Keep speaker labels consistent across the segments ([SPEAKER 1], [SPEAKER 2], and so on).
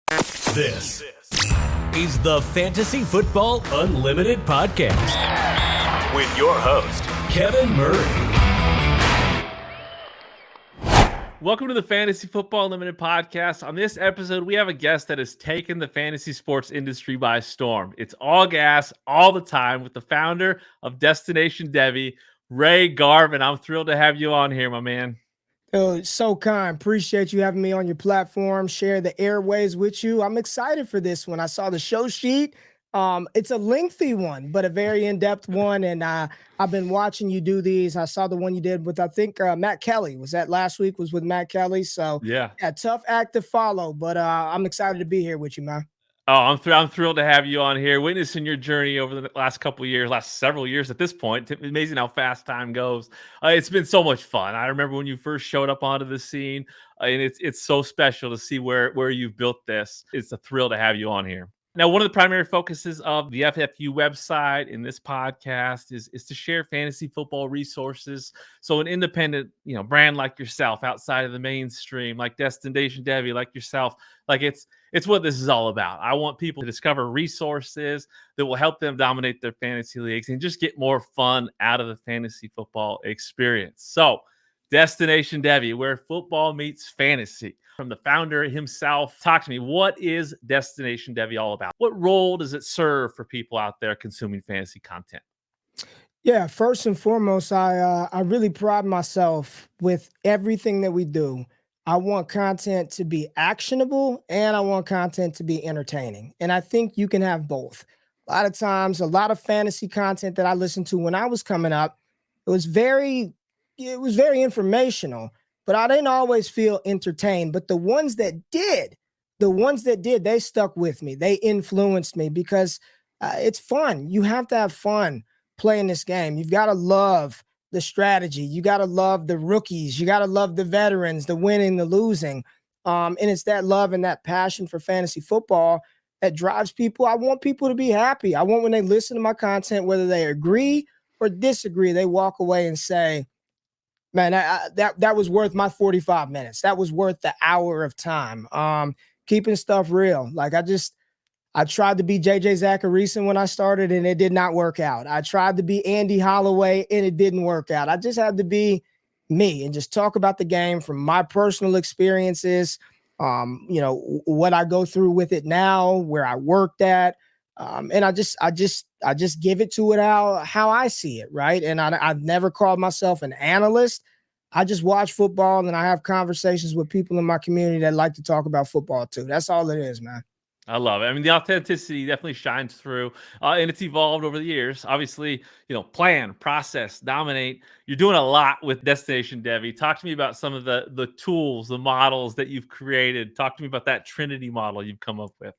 [SPEAKER 1] This is the Fantasy Football Unlimited podcast with your host, Kevin Murray.
[SPEAKER 2] Welcome to the Fantasy Football Unlimited podcast. On this episode, we have a guest that has taken the fantasy sports industry by storm. It's all gas all the time with the founder of Destination Devy, Ray Garvin. I'm thrilled to have you on here, my man.
[SPEAKER 3] Oh, so kind. Appreciate you having me on your platform, share the airways with you. I'm excited for this one. I saw the show sheet. It's a lengthy one, but a very in-depth one. And I've been watching you do these. I saw the one you did with, I think, Matt Kelly. Was that last week? Was with Matt Kelly. So
[SPEAKER 2] yeah,
[SPEAKER 3] tough act to follow, but I'm excited to be here with you, man.
[SPEAKER 2] Oh, I'm thrilled to have you on here, witnessing your journey over the last couple of years, last several years at this point. It's amazing how fast time goes. It's been so much fun. I remember when you first showed up onto the scene, and it's so special to see where you've built this. It's a thrill to have you on here. Now, one of the primary focuses of the FFU website in this podcast is to share fantasy football resources. So an independent, brand like yourself, outside of the mainstream, like Destination Devy, like yourself, like it's what this is all about. I want people to discover resources that will help them dominate their fantasy leagues and just get more fun out of the fantasy football experience. So Destination Devy, where football meets fantasy. From the founder himself, talk to me. What is Destination Devy all about? What role does it serve for people out there consuming fantasy content?
[SPEAKER 3] Yeah, first and foremost, I really pride myself with everything that we do. I want content to be actionable and I want content to be entertaining. And I think you can have both. A lot of times, a lot of fantasy content that I listened to when I was coming up, it was very informational, but I didn't always feel entertained. But the ones that did, they stuck with me. They influenced me because it's fun. You have to have fun playing this game. You've got to love the strategy. You got to love the rookies. You got to love the veterans, the winning, the losing. And it's that love and that passion for fantasy football that drives people. I want people to be happy. I want when they listen to my content, whether they agree or disagree, they walk away and say, man, that was worth my 45 minutes. That was worth the hour of time. Keeping stuff real. Like I tried to be JJ Zacharyson when I started and it did not work out. I tried to be Andy Holloway and it didn't work out. I just had to be me and just talk about the game from my personal experiences, what I go through with it now, where I worked at. And I just give it to it how I see it, right? And I've never called myself an analyst. I just watch football and I have conversations with people in my community that like to talk about football too. That's all it is, man.
[SPEAKER 2] I love it. I mean, the authenticity definitely shines through, and it's evolved over the years. Obviously, plan, process, dominate. You're doing a lot with Destination Devy. Talk to me about some of the tools, the models that you've created. Talk to me about that Trinity model you've come up with.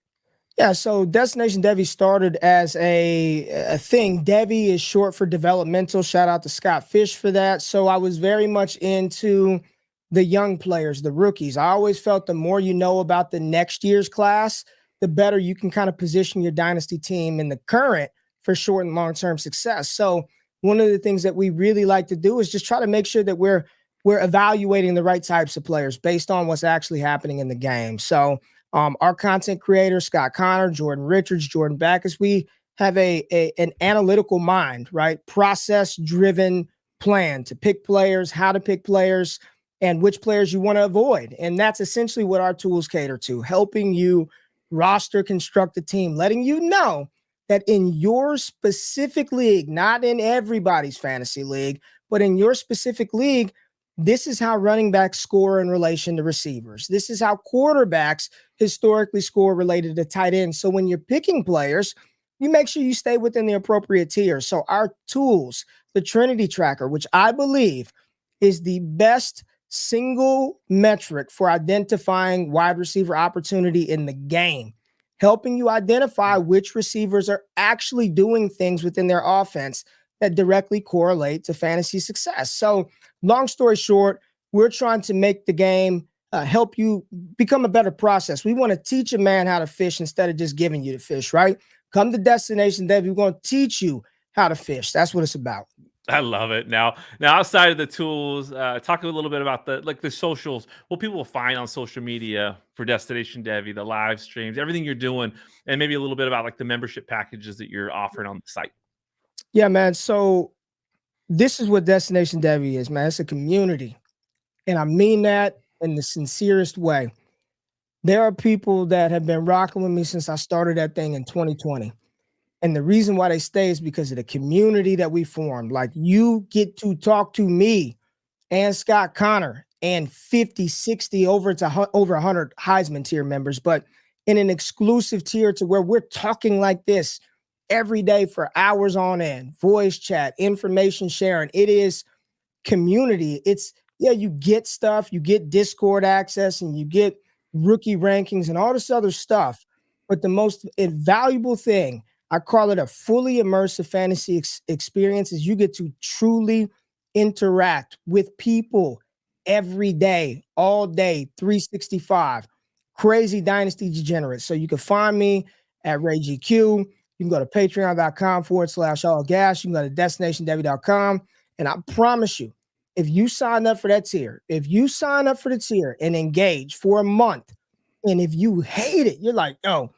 [SPEAKER 3] Yeah, so Destination Devy started as a thing. Devy is short for developmental. Shout out to Scott Fish for that. So I was very much into the young players, the rookies. I always felt the more you know about the next year's class, the better you can kind of position your dynasty team in the current for short and long-term success. So one of the things that we really like to do is just try to make sure that we're evaluating the right types of players based on what's actually happening in the game. So our content creators, Scott Connor, Jordan Richards, Jordan Backus, we have an analytical mind, right? Process-driven plan to pick players, how to pick players, and which players you want to avoid. And that's essentially what our tools cater to, helping you roster construct a team, letting you know that in your specific league, not in everybody's fantasy league, but in your specific league, this is how running backs score in relation to receivers. This is how quarterbacks historically score related to tight ends. So when you're picking players, you make sure you stay within the appropriate tier. So our tools, the Trinity Tracker, which I believe is the best single metric for identifying wide receiver opportunity in the game, helping you identify which receivers are actually doing things within their offense that directly correlate to fantasy success. So long story short, we're trying to make the game help you become a better process. We want to teach a man how to fish instead of just giving you the fish, right? Come to Destination Devy. We're going to teach you how to fish. That's what it's about.
[SPEAKER 2] I love it. Now outside of the tools, talk a little bit about the socials, what people will find on social media for Destination Devy, the live streams, everything you're doing, and maybe a little bit about like the membership packages that you're offering on the site.
[SPEAKER 3] Yeah, man. So this is what Destination Devy is, man. It's a community. And I mean that in the sincerest way. There are people that have been rocking with me since I started that thing in 2020. And the reason why they stay is because of the community that we formed. Like, you get to talk to me and Scott Connor and 50, 60, over 100 Heisman tier members, but in an exclusive tier to where we're talking like this every day for hours on end, voice chat, information sharing. It is community. It's, yeah, you get stuff, you get Discord access, and you get rookie rankings and all this other stuff. But the most invaluable thing, I call it a fully immersive fantasy experience, is you get to truly interact with people every day, all day, 365. Crazy dynasty degenerates. So you can find me at Ray GQ. You can go to patreon.com/all gas. You can go to destinationdevy.com. And I promise you, if you sign up for that tier, if you sign up for the tier and engage for a month, and if you hate it, you're like, oh,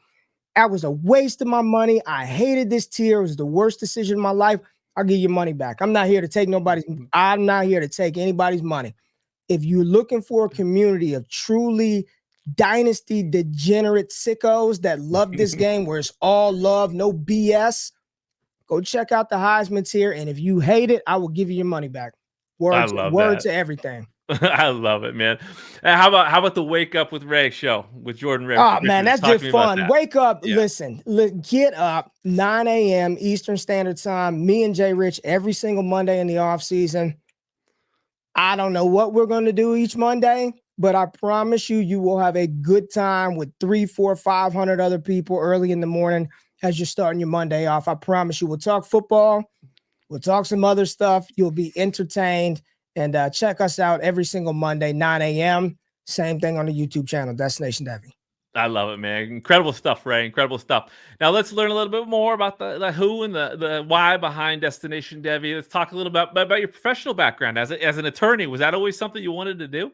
[SPEAKER 3] that was a waste of my money. I hated this tier. It was the worst decision of my life. I'll give you money back. I'm not here to take anybody's money. If you're looking for a community of truly dynasty degenerate sickos that love this game where it's all love, no BS, go check out the Heisman tier. And if you hate it, I will give you your money back.
[SPEAKER 2] I
[SPEAKER 3] Word
[SPEAKER 2] love that.
[SPEAKER 3] to everything.
[SPEAKER 2] I love it, man. And how about the Wake Up with Ray show with Jordan Ray?
[SPEAKER 3] Oh, man, that's just fun. Wake up,
[SPEAKER 2] Yeah.
[SPEAKER 3] Listen, get up, 9 a.m. Eastern Standard Time. Me and Jay Rich every single Monday in the off season. I don't know what we're going to do each Monday, but I promise you, you will have a good time with 300, 400, 500 other people early in the morning as you're starting your Monday off. I promise you, we'll talk football. We'll talk some other stuff. You'll be entertained. And check us out every single Monday, 9 a.m. Same thing on the YouTube channel, Destination Devy.
[SPEAKER 2] I love it, man. Incredible stuff, Ray. Incredible stuff. Now let's learn a little bit more about the who and the why behind Destination Devy. Let's talk a little bit about your professional background as an attorney. Was that always something you wanted to do?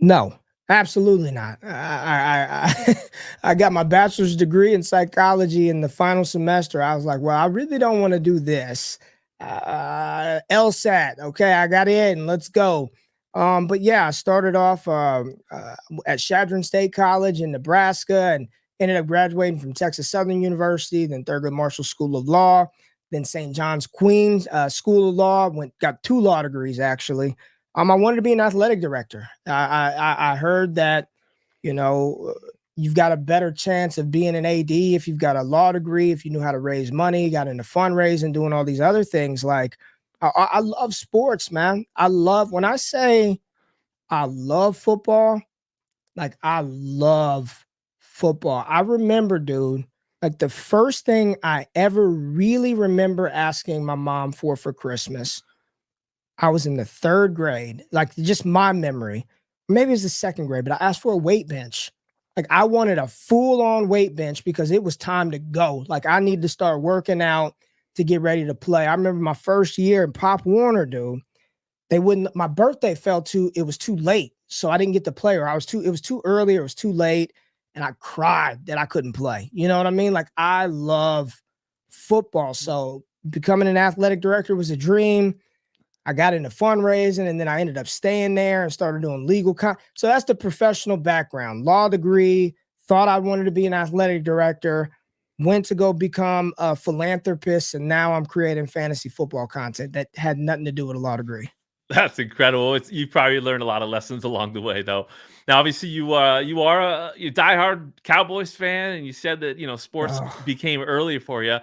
[SPEAKER 3] No, absolutely not. I got my bachelor's degree in psychology in the final semester. I was like, well, I really don't want to do this. LSAT. Okay, I got in. Let's go. But yeah, I started off at Chadron State College in Nebraska and ended up graduating from Texas Southern University, then Thurgood Marshall School of Law, then St. John's Queens School of Law. Got 2 law degrees actually. I wanted to be an athletic director. I heard that, you've got a better chance of being an AD if you've got a law degree, if you knew how to raise money, got into fundraising, doing all these other things. Like, I love sports, man. When I say I love football, like, I love football. I remember, dude, like the first thing I ever really remember asking my mom for Christmas, I was in the 3rd grade, like just my memory. Maybe it was the 2nd grade, but I asked for a weight bench. Like, I wanted a full-on weight bench because it was time to go. Like, I needed to start working out to get ready to play. I remember my first year in Pop Warner, dude. My birthday it was too late. So I didn't get to play, or it was too early, or it was too late. And I cried that I couldn't play. You know what I mean? Like, I love football. So becoming an athletic director was a dream. I got into fundraising, and then I ended up staying there and started doing legal. So that's the professional background, law degree, thought I wanted to be an athletic director, went to go become a philanthropist, and now I'm creating fantasy football content that had nothing to do with a law degree.
[SPEAKER 2] That's incredible. You probably learned a lot of lessons along the way, though. Now, obviously, you are a diehard Cowboys fan, and you said that sports became early for you.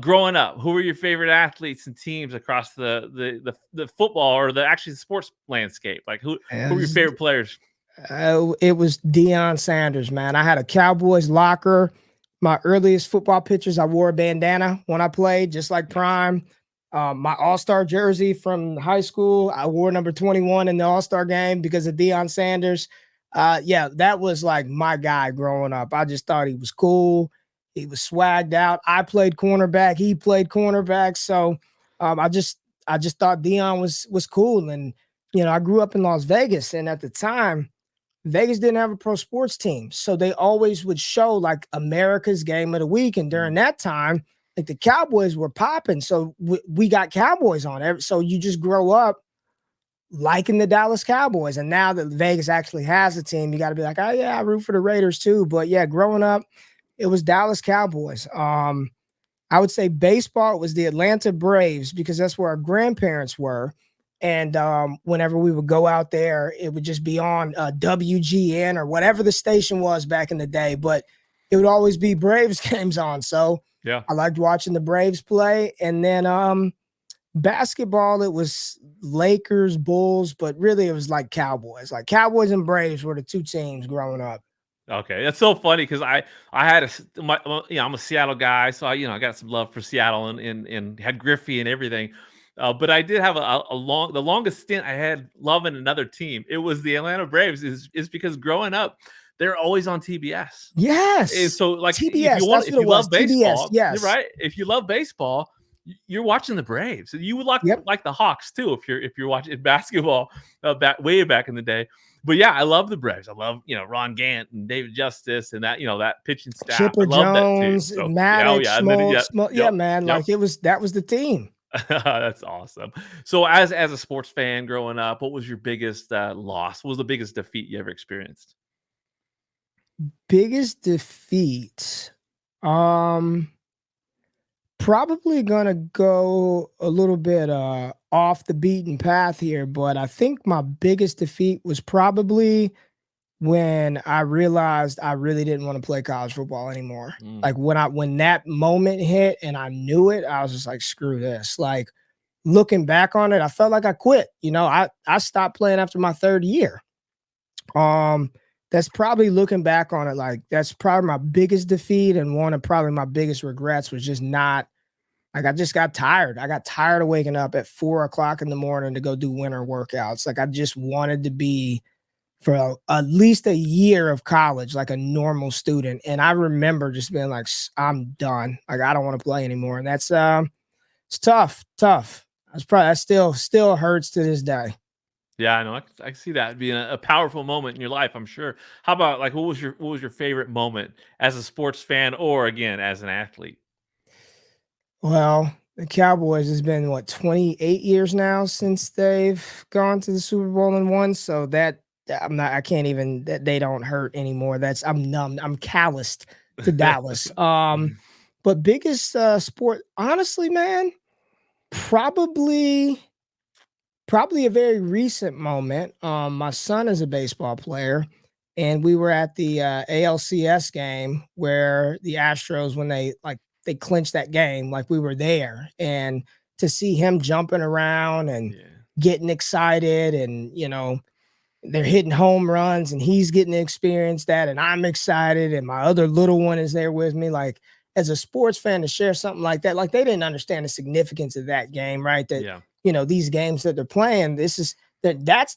[SPEAKER 2] Growing up, who were your favorite athletes and teams across the football or the sports landscape? Like, who were your favorite players?
[SPEAKER 3] It was Deion Sanders, man. I had a Cowboys locker. My earliest football pictures, I wore a bandana when I played, just like Prime. My All-Star jersey from high school, I wore number 21 in the All-Star game because of Deion Sanders. Yeah, that was like my guy growing up. I just thought he was cool. He was swagged out. I played cornerback. He played cornerback. So I just I just thought Dion was cool. And, I grew up in Las Vegas, and at the time, Vegas didn't have a pro sports team. So they always would show like America's game of the week. And during that time, like the Cowboys were popping. So we got Cowboys on. So you just grow up liking the Dallas Cowboys. And now that Vegas actually has a team, you got to be like, oh yeah, I root for the Raiders too. But yeah, growing up, it was Dallas Cowboys. I would say baseball was the Atlanta Braves because that's where our grandparents were. And whenever we would go out there, it would just be on WGN or whatever the station was back in the day. But it would always be Braves games on. So
[SPEAKER 2] yeah,
[SPEAKER 3] I liked watching the Braves play. And then basketball, it was Lakers, Bulls, but really it was like Cowboys. Like Cowboys and Braves were the two teams growing up.
[SPEAKER 2] Okay, that's so funny because I had I'm a Seattle guy, so I got some love for Seattle and had Griffey and everything. But I did have the longest stint I had loving another team. It was the Atlanta Braves. Is because growing up, they're always on TBS.
[SPEAKER 3] Yes.
[SPEAKER 2] And so like
[SPEAKER 3] TBS,
[SPEAKER 2] if you love baseball,
[SPEAKER 3] TBS, yes.
[SPEAKER 2] you're right. If you love baseball, you're watching the Braves. You would like the Hawks too if you're watching basketball way back in the day. But yeah, I love the Braves. I love Ron Gant and David Justice and that pitching staff.
[SPEAKER 3] Chipper
[SPEAKER 2] I love
[SPEAKER 3] Jones,
[SPEAKER 2] that too. So,
[SPEAKER 3] Maddox,
[SPEAKER 2] Smoltz,
[SPEAKER 3] man. Like that was the team.
[SPEAKER 2] That's awesome. So as a sports fan growing up, what was your biggest loss? What was the biggest defeat you ever experienced?
[SPEAKER 3] Biggest defeat. Probably gonna go a little bit off the beaten path here, but I think my biggest defeat was probably when I realized I really didn't want to play college football anymore. Like when that moment hit and I knew it, I was just like, screw this. Like looking back on it, I felt like I quit. I stopped playing after my third year. That's probably looking back on it, like that's probably my biggest defeat, and one of probably my biggest regrets was just not like I just got tired. I got tired of waking up at 4:00 in the morning to go do winter workouts. Like I just wanted to be for at least a year of college, like a normal student. And I remember just being like, I'm done. Like I don't want to play anymore. And that's it's tough. That still hurts to this day.
[SPEAKER 2] Yeah, I know. I see that being a powerful moment in your life, I'm sure. How about like what was your favorite moment as a sports fan or again as an athlete?
[SPEAKER 3] Well, the Cowboys has been 28 years now since they've gone to the Super Bowl and won. So I can't even, that they don't hurt anymore. I'm numb. I'm calloused to Dallas. But biggest sport, honestly, man, probably a very recent moment. My son is a baseball player, and we were at the ALCS game where the Astros, when they clinched that game, like we were there, and to see him jumping around and getting excited, and they're hitting home runs, and he's getting to experience that, and I'm excited, and my other little one is there with me. Like as a sports fan, to share something like that, like they didn't understand the significance of that game, right? That these games that they're playing, that's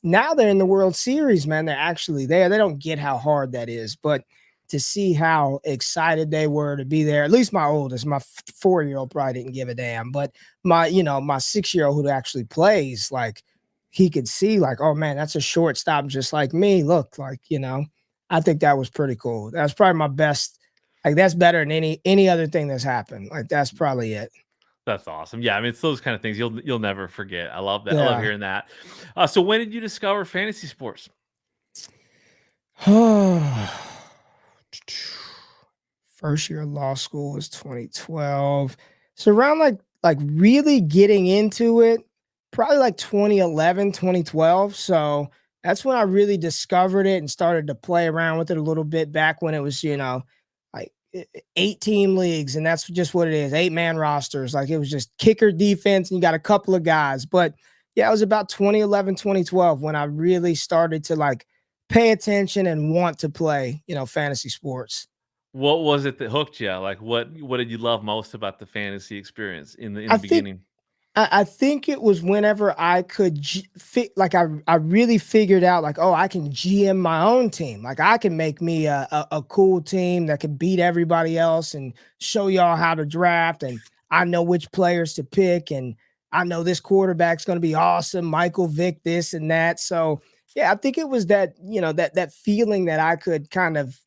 [SPEAKER 3] now they're in the World Series, man. They're actually there. They don't get how hard that is, but to see how excited they were to be there, at least my oldest, my 4-year-old probably didn't give a damn, but my 6-year-old who actually plays, like he could see like, oh man, that's a shortstop just like me. Look, like, I think that was pretty cool. That's probably my best. Like that's better than any other thing that's happened. Like that's probably it.
[SPEAKER 2] That's awesome. Yeah, I mean, it's those kind of things you'll never forget. I love that.
[SPEAKER 3] Yeah.
[SPEAKER 2] I love hearing that. So when did you discover fantasy sports?
[SPEAKER 3] First year of law school was 2012. So around like really getting into it, probably like 2011, 2012. So that's when I really discovered it and started to play around with it a little bit, back when it was, like 8-team leagues, and that's just what it is, 8-man rosters. Like it was just kicker, defense, and you got a couple of guys. But yeah, it was about 2011, 2012 when I really started to like pay attention and want to play, fantasy sports.
[SPEAKER 2] What was it that hooked you? Like what did you love most about the fantasy experience in the beginning?
[SPEAKER 3] I think it was whenever I could I really figured out like, oh, I can GM my own team. Like I can make me a cool team that can beat everybody else and show y'all how to draft. And I know which players to pick. And I know this quarterback's going to be awesome. Michael Vick, this and that. So yeah, I think it was that, that feeling that I could kind of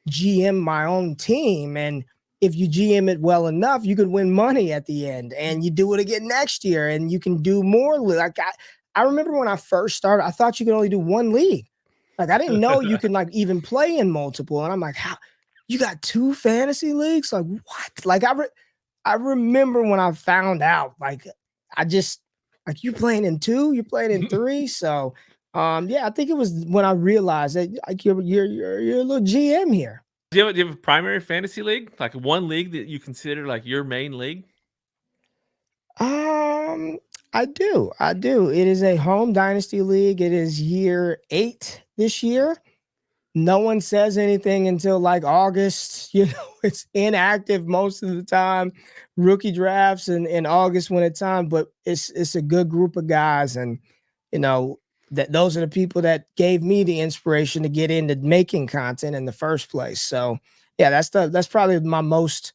[SPEAKER 3] GM my own team. And if you GM it well enough, you could win money at the end, and you do it again next year and you can do more. Like I remember when I first started, I thought you could only do one league. Like I didn't know you could like even play in multiple. And I'm like, how you got 2 fantasy leagues? Like what? Like I remember when I found out, like I just like, you playing in 2, you're playing in 3. So yeah, I think it was when I realized that like you're a little GM here.
[SPEAKER 2] Do you have a primary fantasy league? Like one league that you consider like your main league?
[SPEAKER 3] Um, I do. I do. It is a home dynasty league. It is year 8 this year. No one says anything until like August. It's inactive most of the time. Rookie drafts in August when it's time, but it's a good group of guys, and you know that those are the people that gave me the inspiration to get into making content in the first place. So yeah, that's probably my most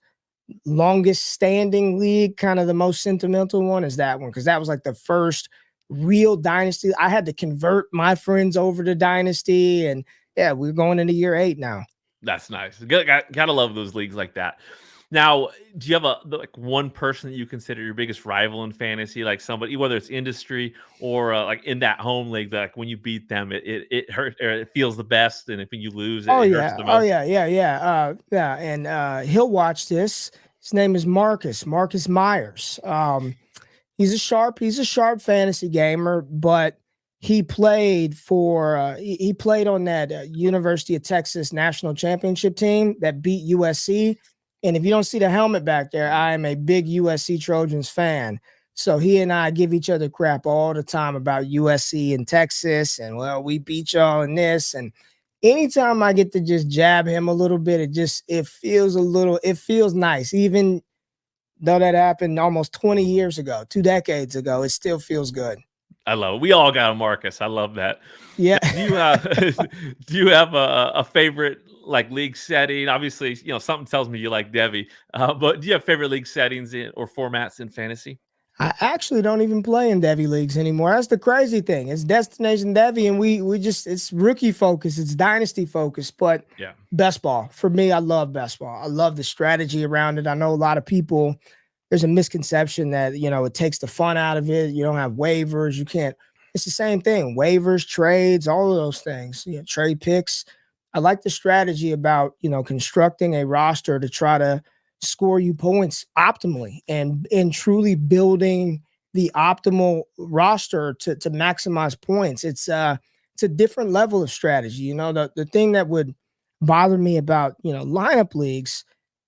[SPEAKER 3] longest standing league, kind of the most sentimental one is that one, because that was like the first real dynasty. I had to convert my friends over to dynasty, and yeah, we're going into year 8 now.
[SPEAKER 2] That's nice. Gotta love those leagues like that. Now, do you have like one person that you consider your biggest rival in fantasy? Like somebody, whether it's industry or like in that home league, that like when you beat them, it hurt or it feels the best, and if you lose,
[SPEAKER 3] Oh
[SPEAKER 2] it hurts
[SPEAKER 3] yeah,
[SPEAKER 2] the
[SPEAKER 3] oh
[SPEAKER 2] most.
[SPEAKER 3] yeah, yeah. Yeah, and he'll watch this. His name is Marcus Myers. He's a sharp fantasy gamer, but he played on that University of Texas national championship team that beat USC. And if you don't see the helmet back there, I am a big USC Trojans fan. So he and I give each other crap all the time about USC and Texas, and well, we beat y'all in this. And anytime I get to just jab him a little bit, it feels nice, even though that happened almost 20 years ago, 2 decades ago. It still feels good.
[SPEAKER 2] I love it. We all got a Marcus. I love that.
[SPEAKER 3] Yeah.
[SPEAKER 2] Now, do you do you have a favorite like league setting? Obviously, something tells me you like Devy, but do you have favorite league settings or formats in fantasy?
[SPEAKER 3] I actually don't even play in Devy leagues anymore. That's the crazy thing. It's Destination Devy, and we just it's rookie focus, it's dynasty focus. But
[SPEAKER 2] Yeah.
[SPEAKER 3] best ball for me, I love best ball. I love the strategy around it. I know a lot of people. There's a misconception that it takes the fun out of it. You don't have waivers. You can't. It's the same thing. Waivers, trades, all of those things. Trade picks. I like the strategy about constructing a roster to try to score you points optimally, and truly building the optimal roster to maximize points. It's a different level of strategy. The thing that would bother me about lineup leagues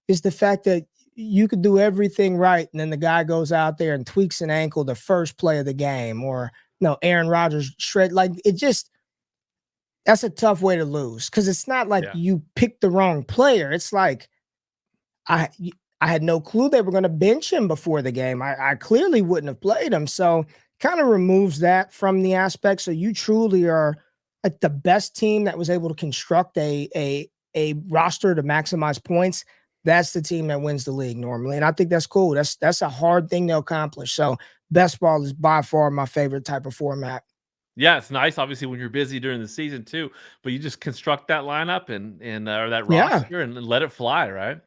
[SPEAKER 3] is the fact that you could do everything right, and then the guy goes out there and tweaks an ankle the first play of the game, or Aaron Rodgers shred. Like, that's a tough way to lose, because it's not like
[SPEAKER 2] Yeah.
[SPEAKER 3] you picked the wrong player. It's like I I had no clue they were going to bench him before the game. I clearly wouldn't have played him. So kind of removes that from the aspect. So you truly are like the best team that was able to construct a roster to maximize points. That's the team that wins the league normally. And I think that's cool. That's a hard thing to accomplish. So best ball is by far my favorite type of format.
[SPEAKER 2] Yeah, it's nice, obviously, when you're busy during the season too, but you just construct that lineup and or that
[SPEAKER 3] Yeah.
[SPEAKER 2] roster and let it fly, right?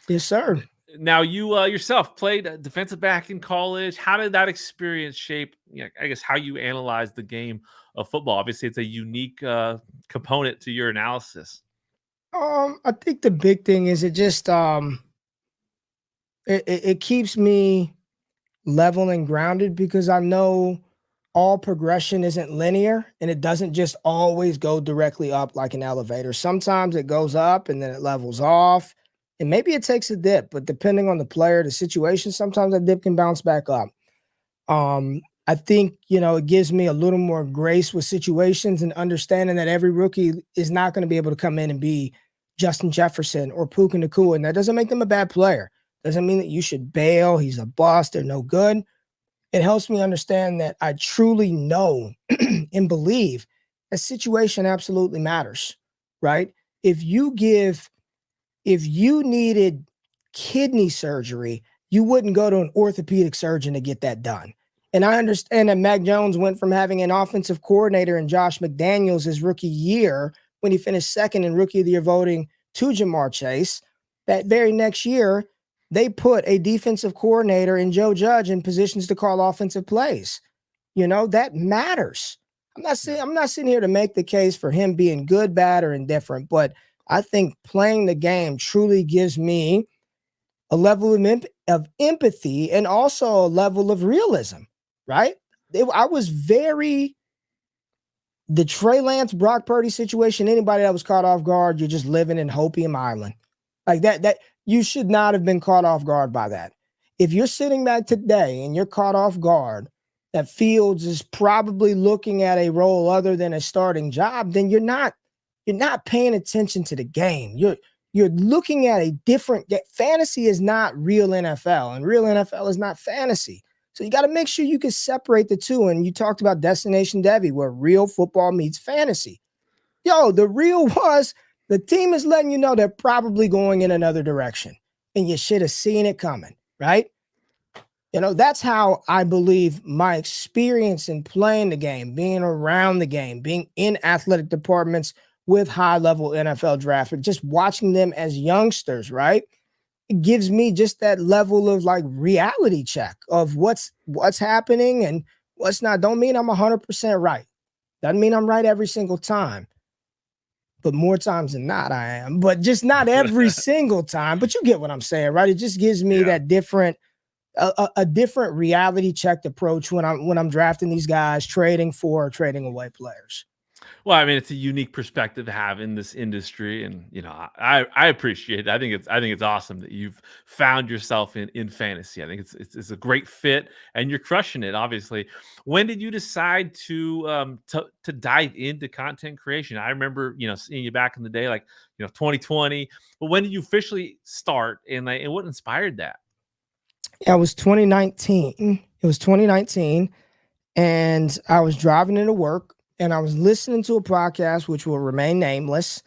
[SPEAKER 3] Yes, sir.
[SPEAKER 2] Now, you yourself played defensive back in college. How did that experience shape, I guess, how you analyze the game of football? Obviously, it's a unique component to your analysis.
[SPEAKER 3] I think the big thing is it just it keeps me level and grounded, because I know all progression isn't linear, and it doesn't just always go directly up like an elevator. Sometimes it goes up and then it levels off, and maybe it takes a dip, but depending on the player, the situation, sometimes that dip can bounce back up. I think, it gives me a little more grace with situations, and understanding that every rookie is not going to be able to come in and be Justin Jefferson or Puka Nacua, and that doesn't make them a bad player. Doesn't mean that you should bail. He's a bust. They're no good. It helps me understand that I truly know and believe that situation absolutely matters, right? If you give, if you needed kidney surgery, you wouldn't go to an orthopedic surgeon to get that done. And I understand that Mac Jones went from having an offensive coordinator in Josh McDaniels his rookie year when he finished second in rookie of the year voting to Jamar Chase. That very next year, they put a defensive coordinator in Joe Judge in positions to call offensive plays. That matters. I'm not sitting here to make the case for him being good, bad, or indifferent, but I think playing the game truly gives me a level of empathy and also a level of realism, right? I was the Trey Lance, Brock Purdy situation, anybody that was caught off guard, you're just living in Hopium Island. Like that you should not have been caught off guard by that. If you're sitting back today and you're caught off guard, that Fields is probably looking at a role other than a starting job, then you're not paying attention to the game. You're looking at a different fantasy is not real NFL, and real NFL is not fantasy. So you got to make sure you can separate the two. And you talked about Destination Devy, where real football meets fantasy. The real was the team is letting you know they're probably going in another direction, and you should have seen it coming, right? That's how I believe my experience in playing the game, being around the game, being in athletic departments with high-level NFL draft, just watching them as youngsters, right? It gives me just that level of like reality check of what's happening and what's not. Don't mean I'm 100% right. Doesn't mean I'm right every single time. But more times than not, I am. But just not every single time. But you get what I'm saying, right? It just gives me that different a different reality checked approach when I'm drafting these guys, trading for or trading away players.
[SPEAKER 2] Well, I mean, it's a unique perspective to have in this industry, and I appreciate it. I think it's awesome that you've found yourself in fantasy. I think it's a great fit, and you're crushing it. Obviously, when did you decide to dive into content creation? I remember seeing you back in the day, like 2020. But when did you officially start, and what inspired that?
[SPEAKER 3] Yeah, it was 2019. It was 2019, and I was driving into work, and I was listening to a podcast which will remain nameless.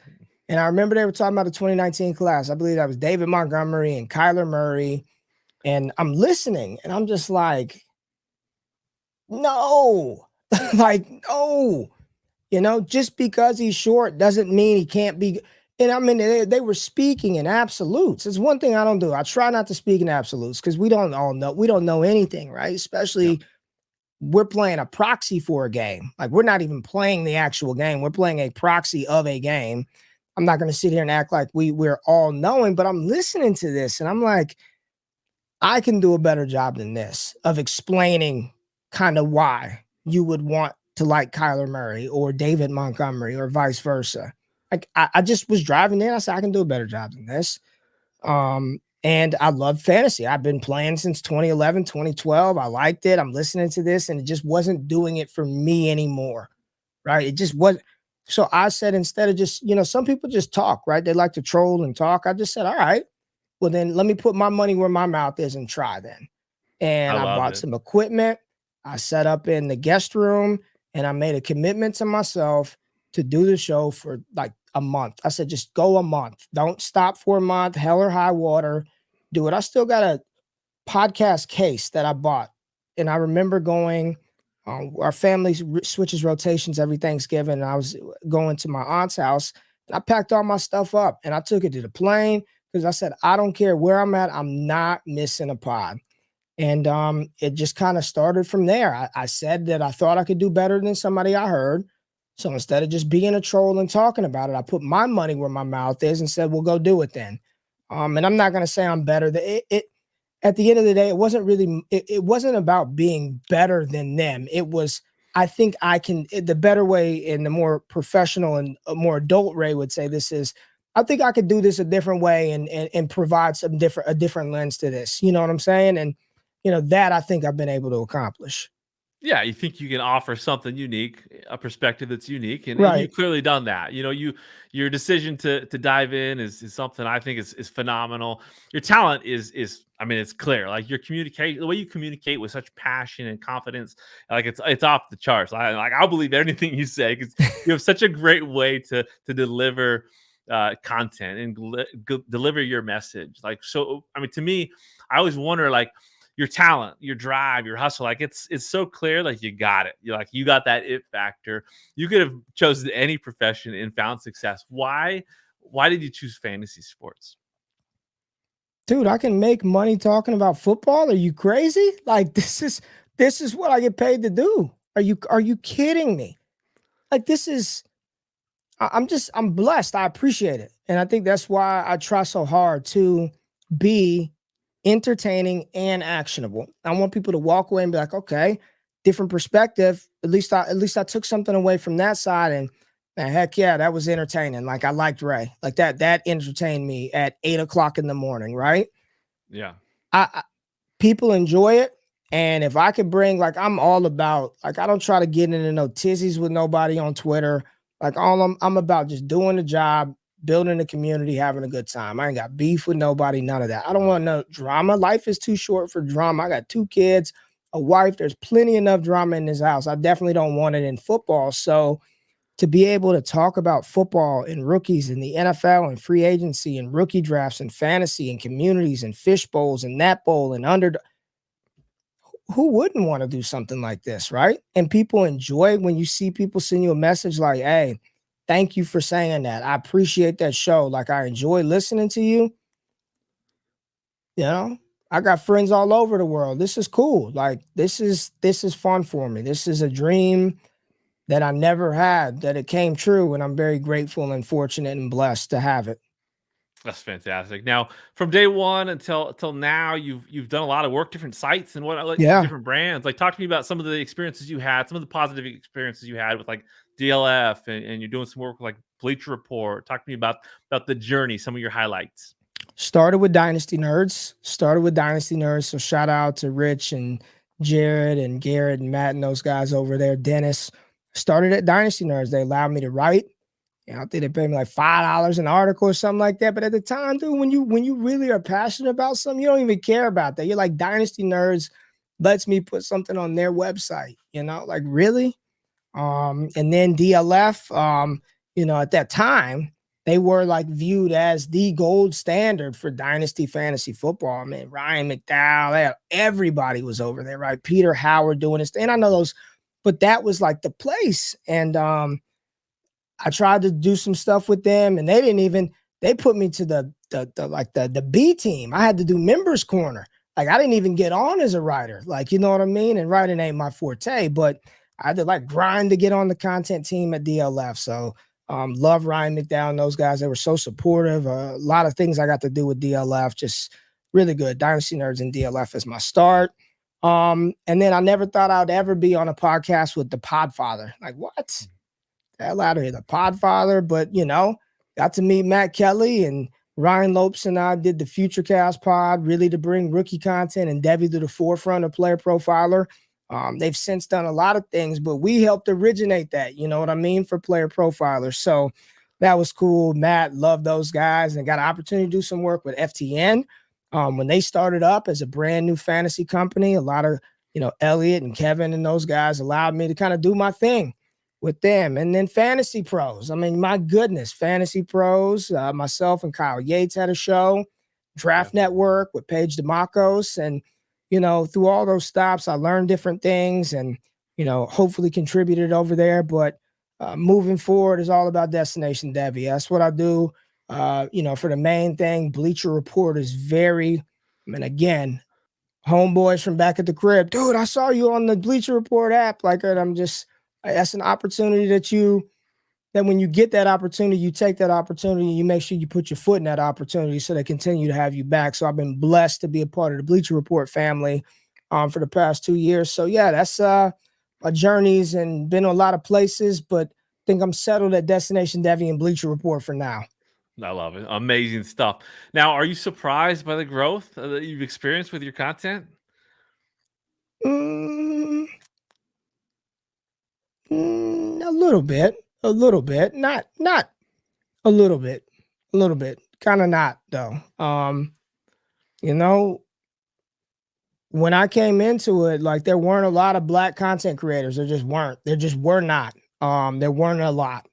[SPEAKER 3] And I remember they were talking about the 2019 class. I believe that was David Montgomery and Kyler Murray. And I'm listening, and I'm just like, no, like, no, just because he's short doesn't mean he can't be. And I mean, they were speaking in absolutes. It's one thing I don't do. I try not to speak in absolutes because we don't know anything, right? Especially we're playing a proxy for a game. Like, we're not even playing the actual game. We're playing a proxy of a game. I'm not going to sit here and act like we're all knowing, but I'm listening to this and I'm like, I can do a better job than this of explaining kind of why you would want to like Kyler Murray or David Montgomery or vice versa. Like, I just was driving in. I said, I can do a better job than this. And I love fantasy. I've been playing since 2011, 2012. I liked it. I'm listening to this, and it just wasn't doing it for me anymore. Right. It just was. So I said, instead of just, some people just talk, right? They like to troll and talk. I just said, all right, well, then let me put my money where my mouth is and try then.
[SPEAKER 2] I
[SPEAKER 3] And I
[SPEAKER 2] love
[SPEAKER 3] bought
[SPEAKER 2] it.
[SPEAKER 3] some equipment. I set up in the guest room, and I made a commitment to myself to do the show for like a month. I said, just go a month. Don't stop for a month, hell or high water. Do it. I still got a podcast case that I bought. And I remember going, our family switches rotations every Thanksgiving. And I was going to my aunt's house, and I packed all my stuff up and I took it to the plane because I said, I don't care where I'm at. I'm not missing a pod. And it just kind of started from there. I said that I thought I could do better than somebody I heard. So instead of just being a troll and talking about it, I put my money where my mouth is and said, well, go do it then. And I'm not going to say I'm better. At the end of the day, it wasn't really, it wasn't about being better than them. It was, I think I can, the better way and the more professional and more adult Ray would say this is, I think I could do this a different way and provide a different lens to this. You know what I'm saying? And, that I think I've been able to accomplish.
[SPEAKER 2] Yeah, you think you can offer something unique, a perspective that's unique, and
[SPEAKER 3] Right.
[SPEAKER 2] you've clearly done that. Your decision to dive in is something I think is phenomenal. Your talent is I mean, it's clear. Like, your communicate, the way you communicate with such passion and confidence, like it's off the charts. I'll believe anything you say because you have such a great way to deliver content and deliver your message. Like, so I mean, to me, I always wonder, like, your talent, your drive, your hustle. Like it's so clear, like you got it. You got that it factor. You could have chosen any profession and found success. Why did you choose fantasy sports?
[SPEAKER 3] Dude, I can make money talking about football. Are you crazy? Like this is what I get paid to do. Are you kidding me? Like this is I'm blessed. I appreciate it. And I think that's why I try so hard to be entertaining and actionable. I want people to walk away and be like, okay, different perspective. At least I took something away from that side. And man, heck yeah, that was entertaining. Like I liked Ray. Like that entertained me at 8 o'clock in the morning, right?
[SPEAKER 2] Yeah.
[SPEAKER 3] I people enjoy it. And if I could bring, like, I'm all about, like, I don't try to get into no tizzies with nobody on Twitter. Like, all I'm about just doing the job, building a community, having a good time. I ain't got beef with nobody, none of that. I don't want no drama. Life is too short for drama. I got 2 kids, a wife. There's plenty enough drama in this house. I definitely don't want it in football. So to be able to talk about football and rookies in the NFL and free agency and rookie drafts and fantasy and communities and fish bowls and that bowl and under, who wouldn't want to do something like this, right? And people enjoy when you see people send you a message like, hey, thank you for saying that. I appreciate that show. Like, I enjoy listening to you. You know, I got friends all over the world. This is cool. Like, this is fun for me. This is a dream that I never had, that it came true. And I'm very grateful and fortunate and blessed to have it.
[SPEAKER 2] That's fantastic. Now, from day one until now, you've done a lot of work, different sites and what, like
[SPEAKER 3] Yeah.
[SPEAKER 2] different brands. Like, talk to me about some of the experiences you had, some of the positive experiences you had with like DLF, and you're doing some work with like Bleacher Report. Talk to me about the journey, some of your highlights.
[SPEAKER 3] Started with Dynasty Nerds. So shout out to Rich and Jared and Garrett and Matt and those guys over there. Dennis. Started at Dynasty Nerds. They allowed me to write. You know, I think they paid me like $5 an article or something like that. But at the time, dude, when you really are passionate about something, you don't even care about that. You're like, Dynasty Nerds lets me put something on their website. You know, like, really? And then DLF, at that time, they were like viewed as the gold standard for dynasty fantasy football. I mean, Ryan McDowell, everybody was over there, right? Peter Howard doing this. And I know those, but that was like the place. And I tried to do some stuff with them, and they put me to the B team. I had to do members corner. Like, I didn't even get on as a writer. Like, you know what I mean? And writing ain't my forte, but I had to like grind to get on the content team at DLF. So love Ryan McDowell and those guys. They were so supportive. A lot of things I got to do with DLF, just really good. Dynasty Nerds and DLF is my start. And then I never thought I'd ever be on a podcast with the Podfather. Like, what? Hell out of here, the Podfather. But, got to meet Matt Kelly, and Ryan Lopes and I did the Futurecast pod, really to bring rookie content and Devy to the forefront of Player Profiler. They've since done a lot of things, but we helped originate that, you know what I mean, for Player Profilers. So that was cool. Matt, loved those guys, and got an opportunity to do some work with FTN. When they started up as a brand new fantasy company, a lot of, Elliot and Kevin and those guys allowed me to kind of do my thing with them. And then Fantasy Pros. I mean, my goodness, Fantasy Pros. Myself and Kyle Yates had a show, Draft Network with Paige DeMacos. And, through all those stops, I learned different things and, hopefully contributed over there. But moving forward is all about Destination Devy. That's what I do. For the main thing, Bleacher Report is again, homeboys from back at the crib. Dude, I saw you on the Bleacher Report app. Like, that's an opportunity that when you get that opportunity, you take that opportunity, and you make sure you put your foot in that opportunity so they continue to have you back. So I've been blessed to be a part of the Bleacher Report family for the past 2 years. So yeah, that's my journeys, and been to a lot of places, but I think I'm settled at Destination Devy and Bleacher Report for now.
[SPEAKER 2] I love it. Amazing stuff. Now, are you surprised by the growth that you've experienced with your content?
[SPEAKER 3] A little bit, not a little bit, kind of not though. When I came into it, like, there weren't a lot of Black content creators. There just were not. There weren't a lot,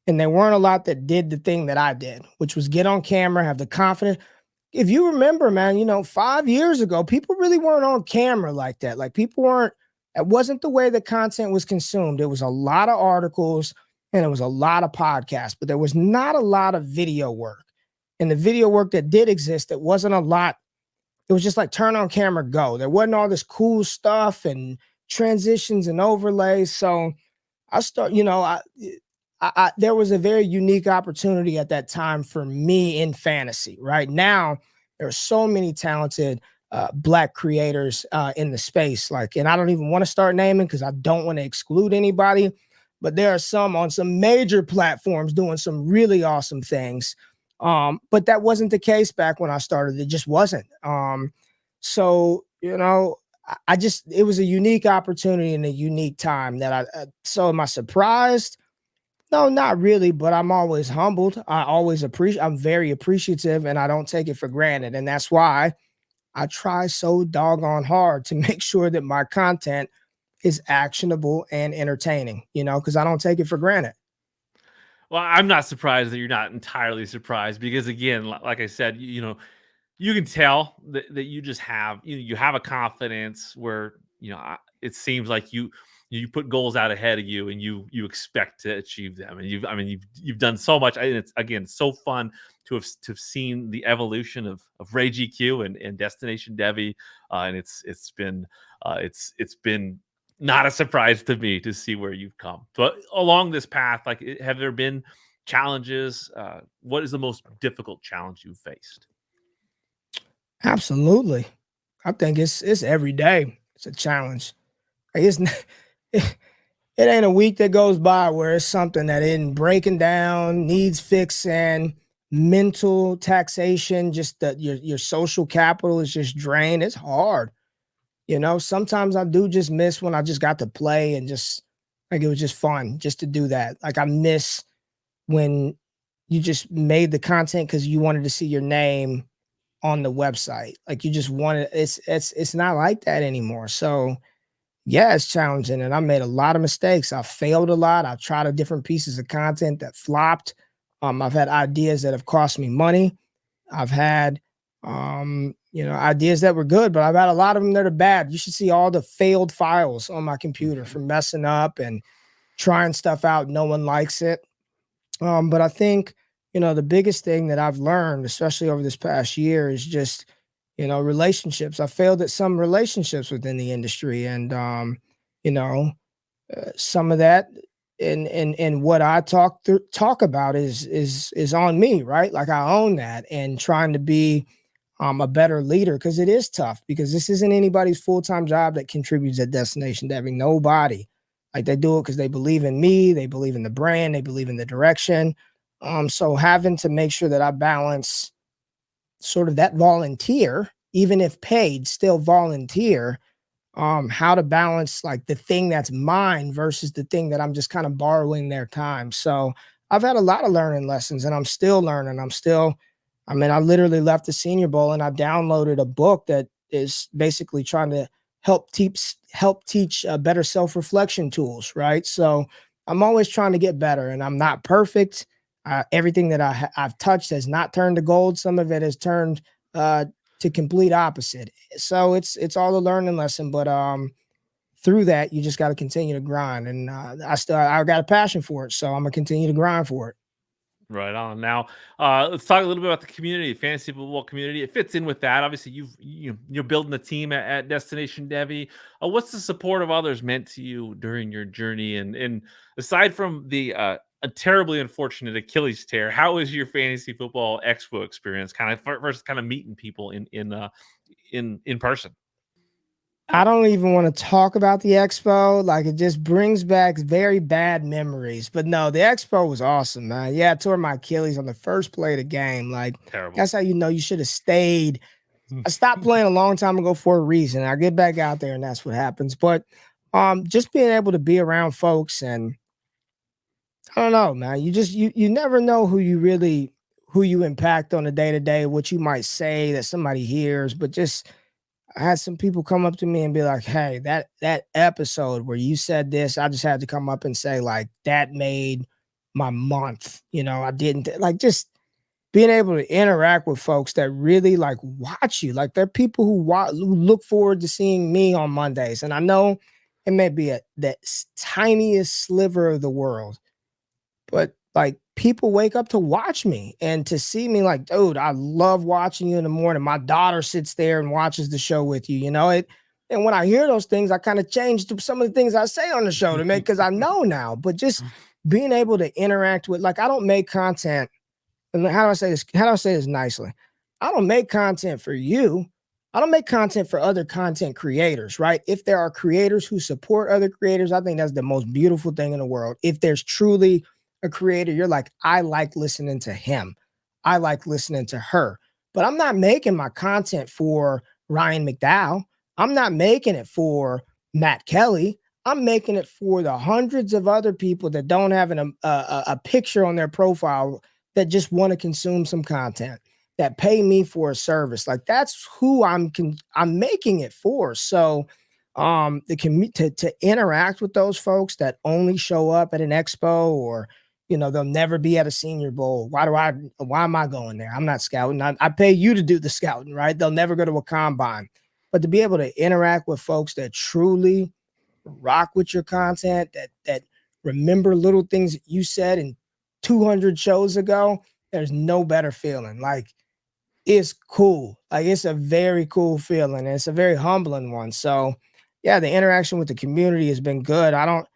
[SPEAKER 3] and there weren't a lot that did the thing that I did, which was get on camera, have the confidence. if you remember, man, 5 years ago, people really weren't on camera like that. Like people weren't, it wasn't the way the content was consumed. It was a lot of articles and it was a lot of podcasts, but there was not a lot of video work. And the video work that did exist, it wasn't a lot. It was just like turn on camera, go. There wasn't all this cool stuff and transitions and overlays. So I start, there was a very unique opportunity at that time for me in fantasy. Right now, there are so many talented Black creators in the space. Like, and I don't even want to start naming because I don't want to exclude anybody. But there are some on some major platforms doing some really awesome things. But that wasn't the case back when I started. It just wasn't. So I just, it was a unique opportunity and a unique time that so am I surprised? No, not really, but I'm always humbled. I'm very appreciative and I don't take it for granted. And that's why I try so doggone hard to make sure that my content is actionable and entertaining, because I don't take it for granted.
[SPEAKER 2] Well, I'm not surprised that you're not entirely surprised because, again, like I said, you can tell that you just have you have a confidence where it seems like you put goals out ahead of you and you expect to achieve them, and you've done so much, and it's again so fun to have seen the evolution of Ray GQ and Destination Devy, and it's been not a surprise to me to see where you've come. But along this path, like, have there been challenges? What is the most difficult challenge you've faced?
[SPEAKER 3] Absolutely. I think it's every day. It's a challenge. Like it, it ain't a week that goes by where it's something that isn't breaking down, needs fixing, mental taxation, just that your social capital is just drained. It's hard. Sometimes I do just miss when I just got to play and just like it was just fun just to do that. Like I miss when you just made the content because you wanted to see your name on the website. Like you just wanted it's not like that anymore. So yeah, it's challenging. And I made a lot of mistakes. I failed a lot. I've tried different pieces of content that flopped. I've had ideas that have cost me money. I've had ideas that were good, but I've had a lot of them that are bad. You should see all the failed files on my computer for messing up and trying stuff out. No one likes it. But I think, the biggest thing that I've learned, especially over this past year, is just, relationships. I failed at some relationships within the industry, and you know, some of that and what I talk about is on me, right? Like I own that, and trying to be a better leader, because it is tough, because this isn't anybody's full-time job that contributes at Destination Devy. Nobody. Like they do it because they believe in me, they believe in the brand, they believe in the direction. So having to make sure that I balance sort of that volunteer, even if paid, still volunteer, how to balance like the thing that's mine versus the thing that I'm just kind of borrowing their time. So I've had a lot of learning lessons, and I'm still learning. I literally left the Senior Bowl and I downloaded a book that is basically trying to help teach better self-reflection tools, right? So I'm always trying to get better, and I'm not perfect. Everything that I've touched has not turned to gold. Some of it has turned to complete opposite. So it's all a learning lesson, but through that you just got to continue to grind, and I got a passion for it, so I'm gonna continue to grind for it.
[SPEAKER 2] Right on. Now, let's talk a little bit about the community, fantasy football community. It fits in with that. Obviously, you're building a team at Destination Devy. What's the support of others meant to you during your journey? And aside from the a terribly unfortunate Achilles tear, how was your fantasy football expo experience? Kind of versus kind of meeting people in person.
[SPEAKER 3] I don't even want to talk about the expo. Like it just brings back very bad memories. But no, the expo was awesome, man. Yeah, I tore my Achilles on the first play of the game. Like
[SPEAKER 2] Terrible.
[SPEAKER 3] that's how you know you should have stayed. I stopped playing a long time ago for a reason. I get back out there and that's what happens. But just being able to be around folks, and I don't know, man. You never know who you impact on a day to day, what you might say that somebody hears, but just I had some people come up to me and be like, "Hey, that episode where you said this, I just had to come up and say like that made my month." I didn't like just being able to interact with folks that really like watch you. Like, there are people who look forward to seeing me on Mondays. And I know it may be tiniest sliver of the world, but like people wake up to watch me and to see me like, dude, I love watching you in the morning. My daughter sits there and watches the show with you, you know it. And when I hear those things, I kind of change to some of the things I say on the show to make, because I know now. But just being able to interact with, like, I don't make content. And how do I say this? How do I say this nicely? I don't make content for you. I don't make content for other content creators, right? If there are creators who support other creators, I think that's the most beautiful thing in the world. If there's truly a creator, you're like, I like listening to him. I like listening to her. But I'm not making my content for Ryan McDowell. I'm not making it for Matt Kelly. I'm making it for the hundreds of other people that don't have a picture on their profile, that just want to consume some content, that pay me for a service. Like, that's who I'm making it for. So to interact with those folks that only show up at an expo, or they'll never be at a Senior Bowl. Why am I going there? I'm not scouting. I pay you to do the scouting, right? They'll never go to a combine. But to be able to interact with folks that truly rock with your content, that remember little things that you said and 200 shows ago, there's no better feeling. Like, it's cool. Like, it's a very cool feeling. And it's a very humbling one. So yeah, the interaction with the community has been good. I don't,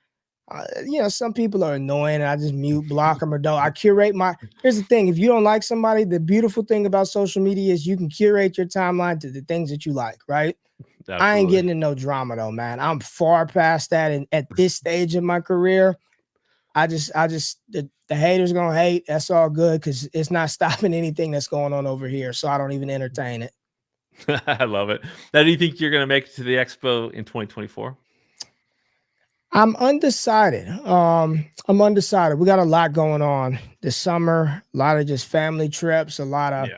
[SPEAKER 3] some people are annoying and I just mute, block them, or don't. I curate here's the thing. If you don't like somebody, the beautiful thing about social media is you can curate your timeline to the things that you like, right?
[SPEAKER 2] Absolutely.
[SPEAKER 3] I ain't getting in no drama though, man. I'm far past that. And at this stage in my career, the haters gonna hate. That's all good, because it's not stopping anything that's going on over here. So I don't even entertain it.
[SPEAKER 2] I love it. Now, do you think you're going to make it to the Expo in 2024?
[SPEAKER 3] I'm undecided. I'm undecided. We got a lot going on this summer. A lot of just family trips. A lot of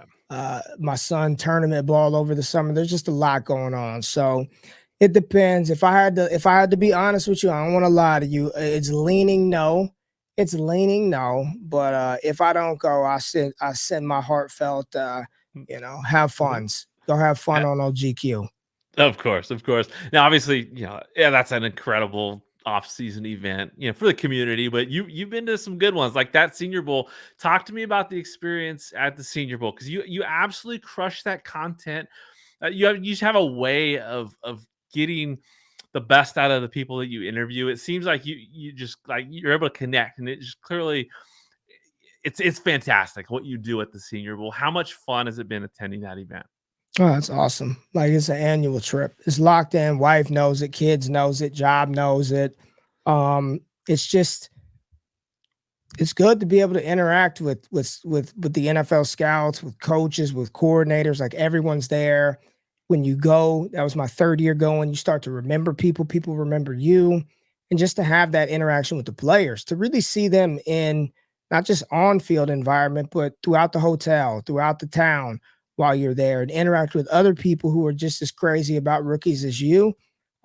[SPEAKER 3] my son tournament ball over the summer. There's just a lot going on. So it depends. If I had to be honest with you, I don't want to lie to you. It's leaning no. It's leaning no. But if I don't go, I send my heartfelt. Have funs. Go have fun on OGQ.
[SPEAKER 2] Of course, of course. Now, obviously, that's an incredible off-season event, for the community. But you've been to some good ones, like that Senior Bowl. Talk to me about the experience at the Senior Bowl, because you absolutely crush that content. You just have a way of getting the best out of the people that you interview. It seems like you just, like, you're able to connect, and it just clearly, it's fantastic what you do at the Senior Bowl. How much fun has it been attending that event?
[SPEAKER 3] Oh, that's awesome. Like, it's an annual trip. It's locked in. Wife knows it. Kids knows it. Job knows it. It's just, it's good to be able to interact with the NFL scouts, with coaches, with coordinators. Like, everyone's there. When you go, that was my third year going, you start to remember people remember you. And just to have that interaction with the players, to really see them in not just on-field environment, but throughout the hotel, throughout the town, while you're there, and interact with other people who are just as crazy about rookies as you.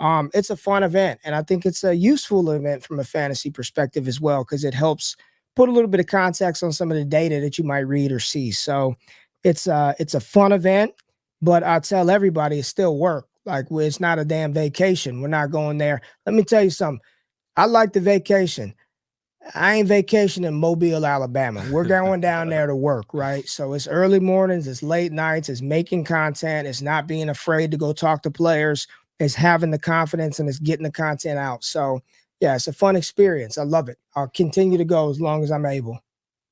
[SPEAKER 3] It's a fun event. And I think it's a useful event from a fantasy perspective as well, because it helps put a little bit of context on some of the data that you might read or see. So it's a fun event, but I tell everybody it's still work. Like, it's not a damn vacation. We're not going there. Let me tell you something. I like the vacation. I ain't vacationing in Mobile, Alabama. We're going down there to work, right? So it's early mornings, it's late nights, it's making content, it's not being afraid to go talk to players, it's having the confidence, and it's getting the content out. So yeah, it's a fun experience. I love it. I'll continue to go as long as I'm able.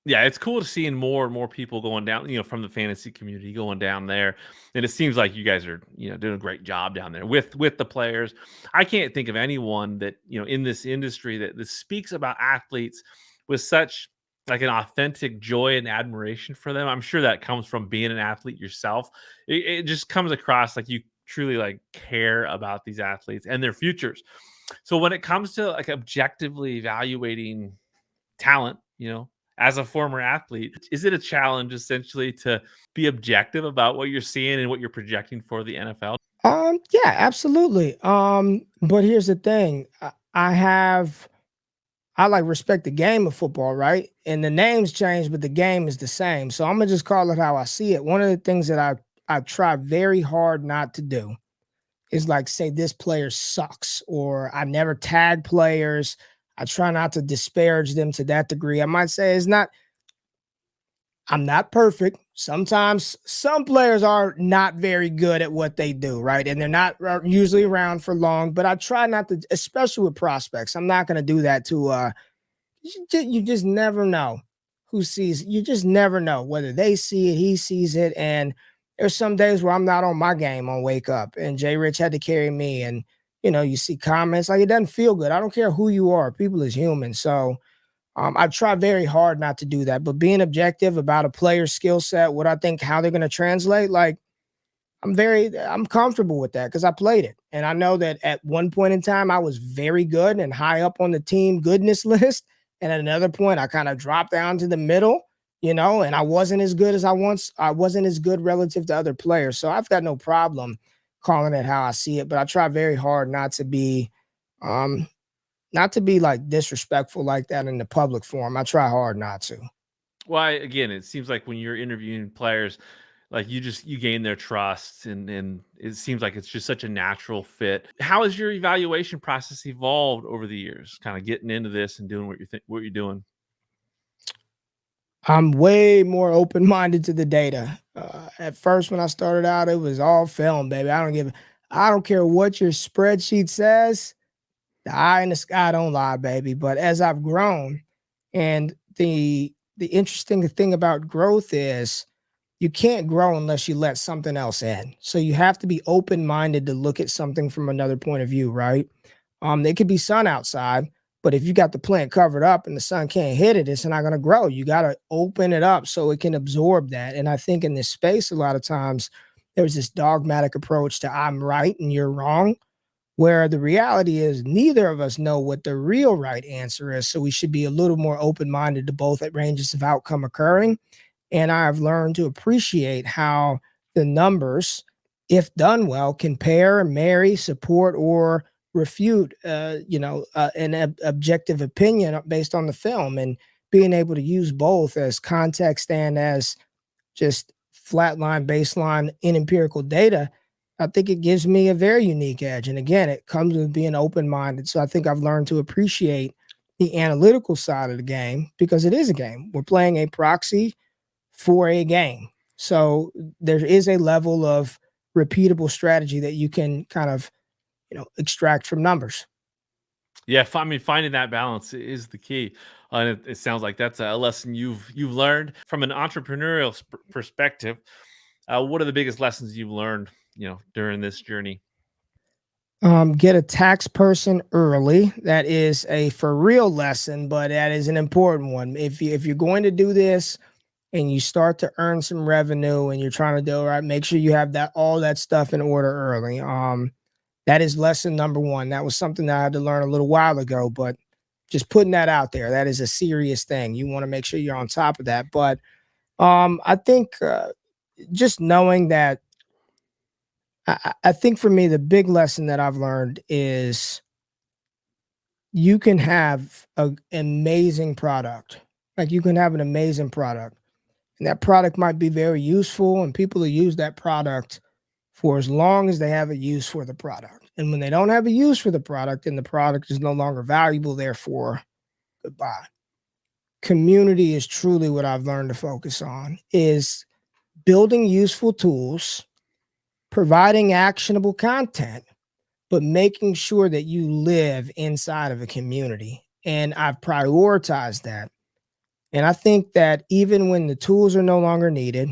[SPEAKER 2] Yeah, it's cool to seeing more and more people going down, from the fantasy community going down there. And it seems like you guys are, doing a great job down there with the players. I can't think of anyone that, in this industry that speaks about athletes with such, like, an authentic joy and admiration for them. I'm sure that comes from being an athlete yourself. It just comes across like you truly, like, care about these athletes and their futures. So when it comes to, like, objectively evaluating talent, as a former athlete, is it a challenge essentially to be objective about what you're seeing and what you're projecting for the NFL?
[SPEAKER 3] Yeah, absolutely. But here's the thing. I have I like respect the game of football, right? And the names change, but the game is the same. So I'm gonna just call it how I see it. One of the things that I try very hard not to do is like say this player sucks, or I never tag players. I try not to disparage them to that degree. I might say it's not, I'm not perfect. Sometimes some players are not very good at what they do, right? And they're not usually around for long, but I try not to, especially with prospects. I'm not going to do that to you just never know who sees, you just never know whether they see it, he sees it. And there's some days where I'm not on my game on Wake Up, and Jay Rich had to carry me. And you see comments like, it doesn't feel good. I don't care who you are, people is human. So I try very hard not to do that, but being objective about a player's skill set, what I think, how they're going to translate, like I'm comfortable with that because I played it. And I know that at one point in time, I was very good and high up on the team goodness list. And at another point, I kind of dropped down to the middle, and I wasn't as good as I wasn't as good relative to other players. So I've got no problem calling it how I see it, but I try very hard um, not to be like disrespectful like that in the public forum. I try hard not to.
[SPEAKER 2] Again, it seems like when you're interviewing players, like you gain their trust, and it seems like it's just such a natural fit. How has your evaluation process evolved over the years, kind of getting into this and doing what you're doing?
[SPEAKER 3] I'm way more open-minded to the data. At first, when I started out, it was all film, baby. I don't care what your spreadsheet says. The eye in the sky don't lie, baby. But as I've grown, and the interesting thing about growth is you can't grow unless you let something else in. So you have to be open-minded to look at something from another point of view, right? There could be sun outside, but if you got the plant covered up and the sun can't hit it, it's not going to grow. You got to open it up so it can absorb that. And I think in this space, a lot of times there's this dogmatic approach to I'm right and you're wrong, where the reality is neither of us know what the real right answer is. So we should be a little more open-minded to both ranges of outcome occurring. And I've learned to appreciate how the numbers, if done well, can pair, marry, support, or refute, an objective opinion based on the film, and being able to use both as context and as just flatline, baseline, in empirical data. I think it gives me a very unique edge. And again, it comes with being open minded. So I think I've learned to appreciate the analytical side of the game because it is a game. We're playing a proxy for a game. So there is a level of repeatable strategy that you can kind of, extract from numbers.
[SPEAKER 2] Yeah, finding that balance is the key, and it sounds like that's a lesson you've learned from an entrepreneurial perspective. What are the biggest lessons you've learned, during this journey?
[SPEAKER 3] Get a tax person early. That is a for real lesson, but that is an important one. If you're going to do this and you start to earn some revenue and you're trying to do it right, make sure you have that all that stuff in order early. That is lesson number one. That was something that I had to learn a little while ago, but just putting that out there, that is a serious thing. You want to make sure you're on top of that. But I think just knowing that, I think for me, the big lesson that I've learned is you can have an amazing product. Like you can have an amazing product, and that product might be very useful, and people will use that product for as long as they have a use for the product. And when they don't have a use for the product and the product is no longer valuable, therefore, goodbye. Community is truly what I've learned to focus on, is building useful tools, providing actionable content, but making sure that you live inside of a community. And I've prioritized that. And I think that even when the tools are no longer needed,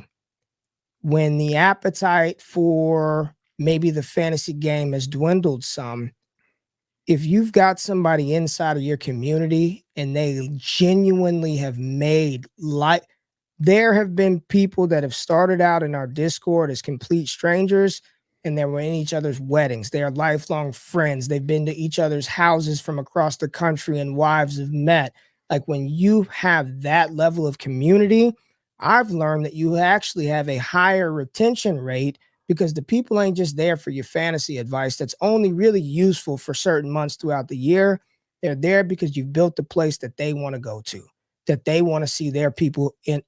[SPEAKER 3] when the appetite for maybe the fantasy game has dwindled some, if you've got somebody inside of your community and they genuinely have made like, there have been people that have started out in our Discord as complete strangers and they were in each other's weddings. They are lifelong friends. They've been to each other's houses from across the country and wives have met. Like when you have that level of community, I've learned that you actually have a higher retention rate because the people ain't just there for your fantasy advice that's only really useful for certain months throughout the year. They're there because you've built the place that they want to go to, that they want to see their people in,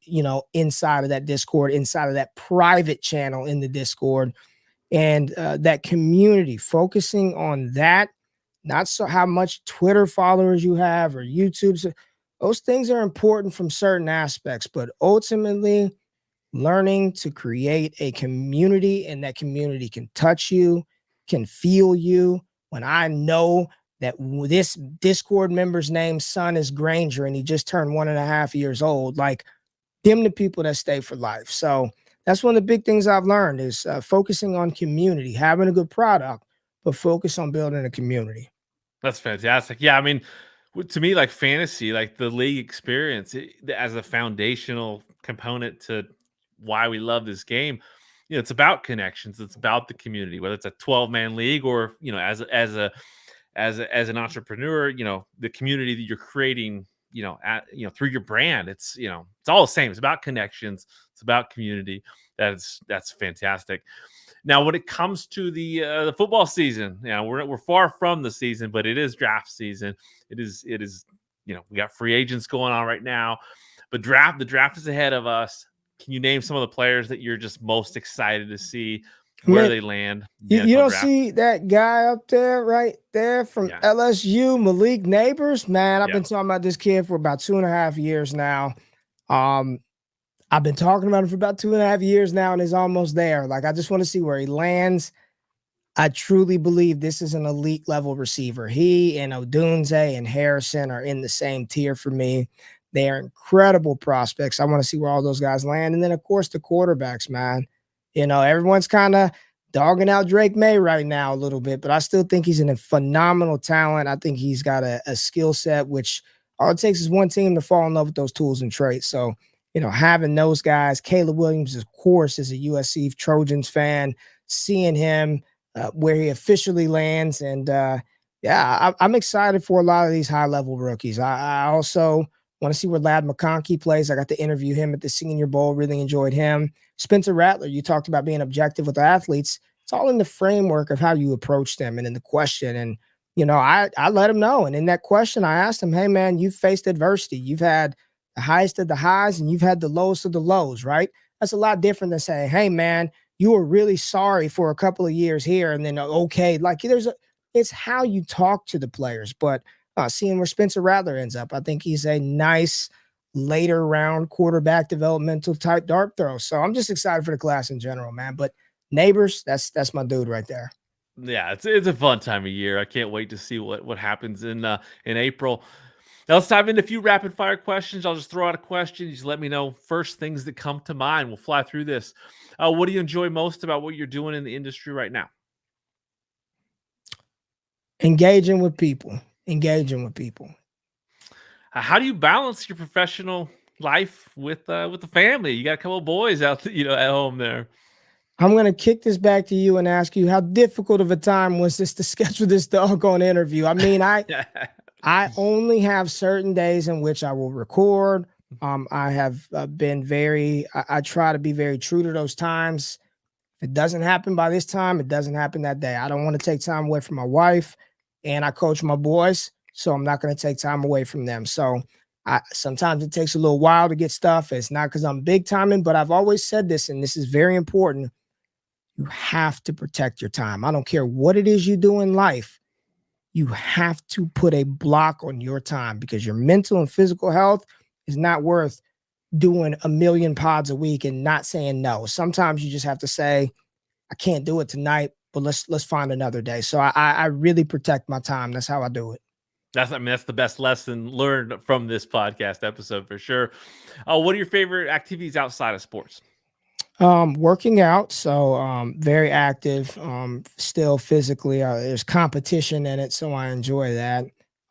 [SPEAKER 3] inside of that Discord, inside of that private channel in the Discord, and that community, focusing on that, not so how much Twitter followers you have or YouTube's. Those things are important from certain aspects, but ultimately learning to create a community, and that community can touch you, can feel you. When I know that this Discord member's name's son is Granger and he just turned 1.5 years old, like, them the people that stay for life. So that's one of the big things I've learned is focusing on community, having a good product, but focus on building a community.
[SPEAKER 2] That's fantastic. Yeah, I mean, to me, like fantasy, like the league experience as a foundational component to why we love this game. It's about connections. It's about the community, whether it's a 12-man league or as an entrepreneur, the community that you're creating, through your brand. It's all the same. It's about connections. It's about community. That's fantastic. Now, when it comes to the football season, we're far from the season, but it is draft season. It is. We got free agents going on right now, but the draft is ahead of us. Can you name some of the players that you're just most excited to see where they land?
[SPEAKER 3] You don't see that guy up there, right there from LSU, Malik Neighbors, man. I've been talking about this kid for about 2.5 years now. I've been talking about him for about 2.5 years now, and he's almost there. Like, I just want to see where he lands. I truly believe this is an elite level receiver. He and Odunze and Harrison are in the same tier for me. They are incredible prospects. I want to see where all those guys land. And then, of course, the quarterbacks, man. Everyone's kind of dogging out Drake May right now a little bit, but I still think he's a phenomenal talent. I think he's got a skill set, which all it takes is one team to fall in love with those tools and traits. So, having those guys, Caleb Williams, of course, is a USC Trojans fan, seeing him where he officially lands. And I'm excited for a lot of these high-level rookies. I also want to see where Ladd McConkey plays. I got to interview him at the Senior Bowl. Really enjoyed him. Spencer Rattler, you talked about being objective with athletes. It's all in the framework of how you approach them and in the question. And, I let him know. And in that question, I asked him, hey, man, you've faced adversity. You've had the highest of the highs and you've had the lowest of the lows, right? That's a lot different than saying, hey, man, you were really sorry for a couple of years here and then okay. Like, it's how you talk to the players. But seeing where Spencer Rattler ends up, I think he's a nice later round quarterback developmental type dart throw. So I'm just excited for the class in general, man. But Neighbors, that's my dude right there.
[SPEAKER 2] Yeah, it's a fun time of year. I can't wait to see what happens in April. Now let's dive into a few rapid fire questions. I'll just throw out a question. You just let me know first things that come to mind. We'll fly through this. What do you enjoy most about what you're doing in the industry right now?
[SPEAKER 3] Engaging with people. Engaging with people.
[SPEAKER 2] How do you balance your professional life with the family? You got a couple of boys out, at home there.
[SPEAKER 3] I'm going to kick this back to you and ask you, how difficult of a time was this to schedule this doggone interview? I mean, I only have certain days in which I will record. I have been I try to be very true to those times. If it doesn't happen by this time, it doesn't happen that day. I don't want to take time away from my wife, and I coach my boys, so I'm not going to take time away from them. So sometimes it takes a little while to get stuff. It's not because I'm big timing, but I've always said this, and this is very important. You have to protect your time. I don't care what it is you do in life. You have to put a block on your time because your mental and physical health is not worth doing 1 million pods a week and not saying no. Sometimes you just have to say, I can't do it tonight, but let's find another day. So I really protect my time. That's how I do it.
[SPEAKER 2] That's the best lesson learned from this podcast episode for sure. What are your favorite activities outside of sports?
[SPEAKER 3] Working out. So very active, still physically. There's competition in it, so I enjoy that.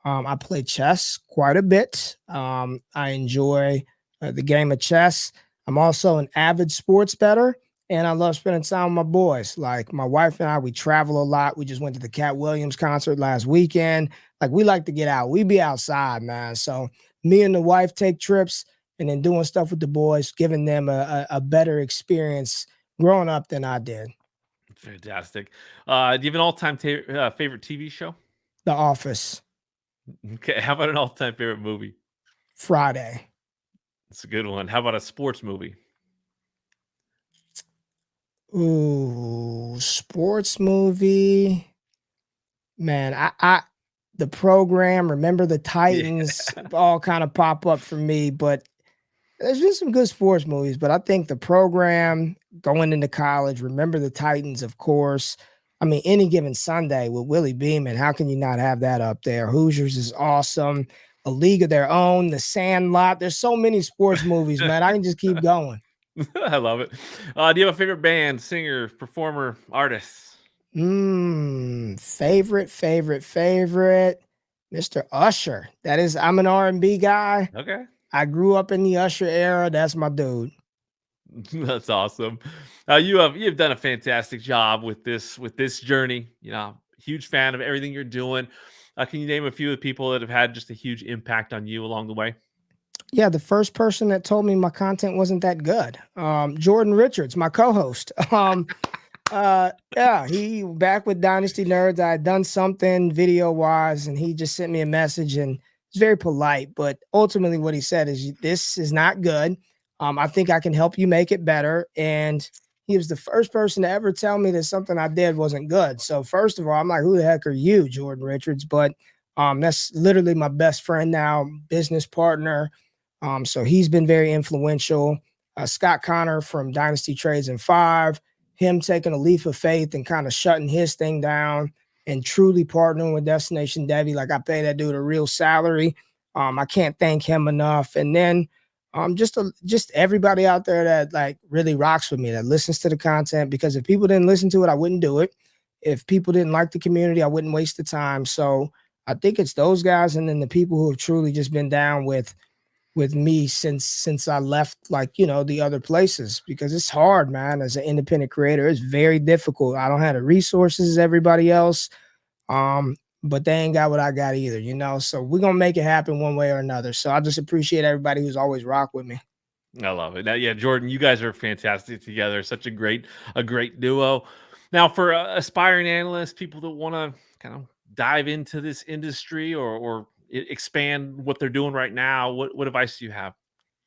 [SPEAKER 3] I play chess quite a bit. I enjoy the game of chess. I'm also an avid sports bettor, and I love spending time with my boys. Like, my wife and I, we travel a lot. We just went to the Cat Williams concert last weekend. Like, we like to get out. We be outside, man. So me and the wife take trips and then doing stuff with the boys, giving them a better experience growing up than I did.
[SPEAKER 2] Fantastic. Do you have an all-time favorite TV show?
[SPEAKER 3] The Office.
[SPEAKER 2] Okay. How about an all-time favorite movie?
[SPEAKER 3] Friday.
[SPEAKER 2] That's a good one. How about a sports movie?
[SPEAKER 3] Ooh, sports movie. Man, the program, Remember the
[SPEAKER 2] Yeah.
[SPEAKER 3] Titans, all kind of pop up for me, but there's been some good sports movies, but I think the program going into college, Remember the Titans, of course. I mean, Any Given Sunday with Willie Beeman, how can you not have that up there? Hoosiers is awesome. A League of Their Own, The Sandlot. There's so many sports movies, man. I can just keep going.
[SPEAKER 2] I love it. Do you have a favorite band, singer, performer, artist?
[SPEAKER 3] Favorite. Mr. Usher. I'm an R&B guy.
[SPEAKER 2] Okay.
[SPEAKER 3] I grew up in the Usher era. That's my dude.
[SPEAKER 2] That's awesome. You've done a fantastic job with this journey. Huge fan of everything you're doing. Can you name a few of the people that have had just a huge impact on you along the way?
[SPEAKER 3] Yeah, the first person that told me my content wasn't that good. Jordan Richards, my co-host. Yeah, he back with Dynasty Nerds. I had done something video wise, and he just sent me a message and it's very polite. But ultimately, what he said is, "This is not good. I think I can help you make it better." And he was the first person to ever tell me that something I did wasn't good. So first of all, I'm like, "Who the heck are you, Jordan Richards?" But that's literally my best friend now, business partner. So he's been very influential. Scott Connor from Dynasty Trades and Five, him taking a leap of faith and kind of shutting his thing down and truly partnering with Destination Devy. Like, I pay that dude a real salary. I can't thank him enough. And then just everybody out there that like really rocks with me, that listens to the content, because if people didn't listen to it, I wouldn't do it. If people didn't like the community, I wouldn't waste the time. So I think it's those guys, and then the people who have truly just been down with me since I left, like, the other places, because it's hard, man. As an independent creator, it's very difficult. I don't have the resources as everybody else. But they ain't got what I got either. So we're gonna make it happen one way or another. So I just appreciate everybody who's always rocked with me.
[SPEAKER 2] I love it. Now, yeah, Jordan, you guys are fantastic together. Such a great duo. Now, for aspiring analysts, people that want to kind of dive into this industry or expand what they're doing right now, what advice do you have?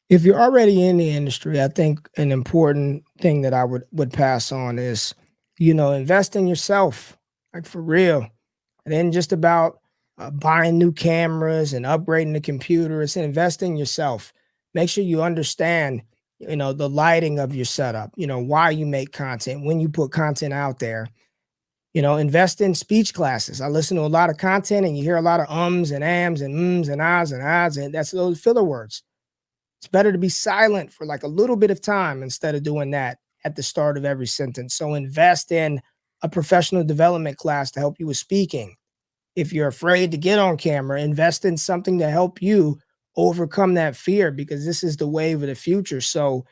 [SPEAKER 3] If you're already in the industry, I think an important thing that I would pass on is, invest in yourself, like, for real. It ain't just about buying new cameras and upgrading the computer. It's investing in yourself. Make sure you understand, the lighting of your setup, why you make content, when you put content out there. Invest in speech classes. I listen to a lot of content and you hear a lot of ums and ams and ums and ahs and ahs, and that's those filler words. It's better to be silent for like a little bit of time instead of doing that at the start of every sentence. So invest in a professional development class to help you with speaking. If you're afraid to get on camera, invest in something to help you overcome that fear, because this is the wave of the future. So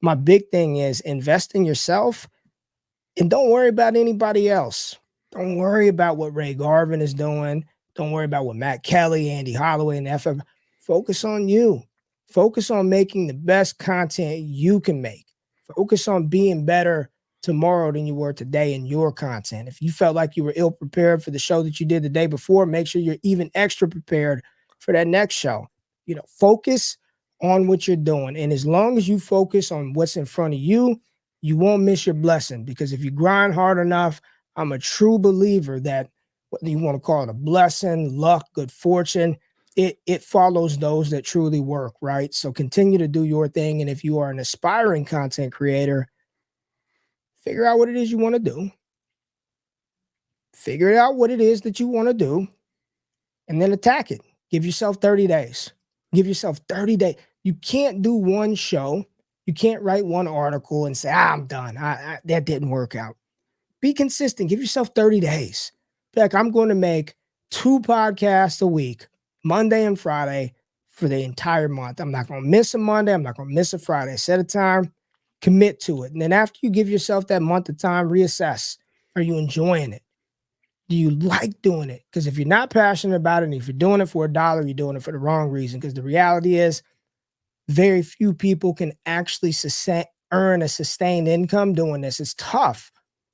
[SPEAKER 3] my big thing is invest in yourself and don't worry about anybody else. Don't worry about what Ray Garvin is doing. Don't worry about what Matt Kelly, Andy Holloway, and FF. Focus on you. Focus on making the best content you can make. Focus on being better tomorrow than you were today in your content. If you felt like you were ill prepared for the show that you did the day before, make sure you're even extra prepared for that next show. Focus on what you're doing. And as long as you focus on what's in front of you, you won't miss your blessing, because if you grind hard enough, I'm a true believer that whether you want to call it a blessing, luck, good fortune, it follows those that truly work, right? So continue to do your thing. And if you are an aspiring content creator, figure out what it is you want to do. Figure out what it is that you want to do and then attack it. Give yourself 30 days. Give yourself 30 days. You can't do one show. You can't write one article and say, I'm done. That didn't work out. Be consistent. Give yourself 30 days. Like, I'm going to make 2 podcasts a week, Monday and Friday, for the entire month. I'm not going to miss a Monday. I'm not going to miss a Friday. Set a time, commit to it. And then after you give yourself that month of time, reassess. Are you enjoying it? Do you like doing it? Because if you're not passionate about it, and if you're doing it for $1, you're doing it for the wrong reason. Because the reality is, very few people can actually earn a sustained income doing this. It's tough.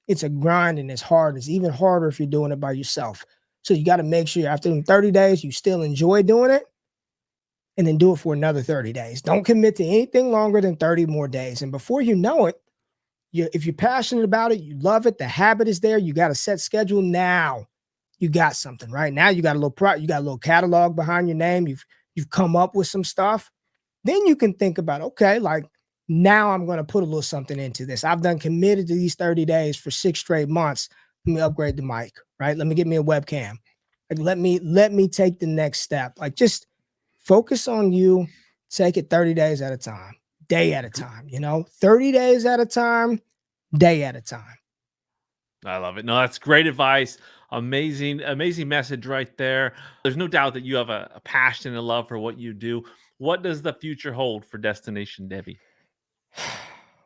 [SPEAKER 3] It's a grind and it's hard. It's even harder if you're doing it by yourself. So you got to make sure after them 30 days, you still enjoy doing it, and then do it for another 30 days. Don't commit to anything longer than 30 more days. And before you know it, if you're passionate about it, you love it, the habit is there, you got a set schedule. Now you got something, right? Now you got a little you got a little catalog behind your name. You've come up with some stuff. Then you can think about, okay, like now I'm going to put a little something into this. I've done committed to these 30 days for 6 straight months. Let me upgrade the mic, right? Let me get me a webcam. Like, let me take the next step. Like, just focus on you. Take it 30 days at a time, day at a time, 30 days at a time, day at a time.
[SPEAKER 2] I love it. No, that's great advice. Amazing message right there. There's no doubt that you have a passion and a love for what you do. What does the future hold for Destination Devy?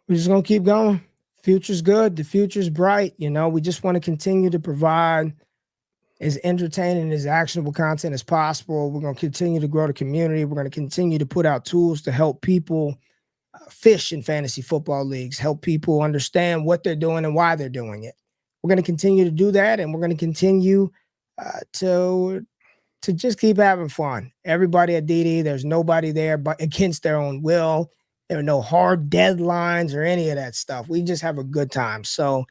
[SPEAKER 3] We're just going to keep going. Future's good. The future's bright. We just want to continue to provide as entertaining, as actionable content as possible. We're going to continue to grow the community. We're going to continue to put out tools to help people fish in fantasy football leagues, help people understand what they're doing and why they're doing it. We're going to continue to do that, and we're going to continue to just keep having fun. Everybody at DD, there's nobody there but against their own will. There are no hard deadlines or any of that stuff. We just have a good time. So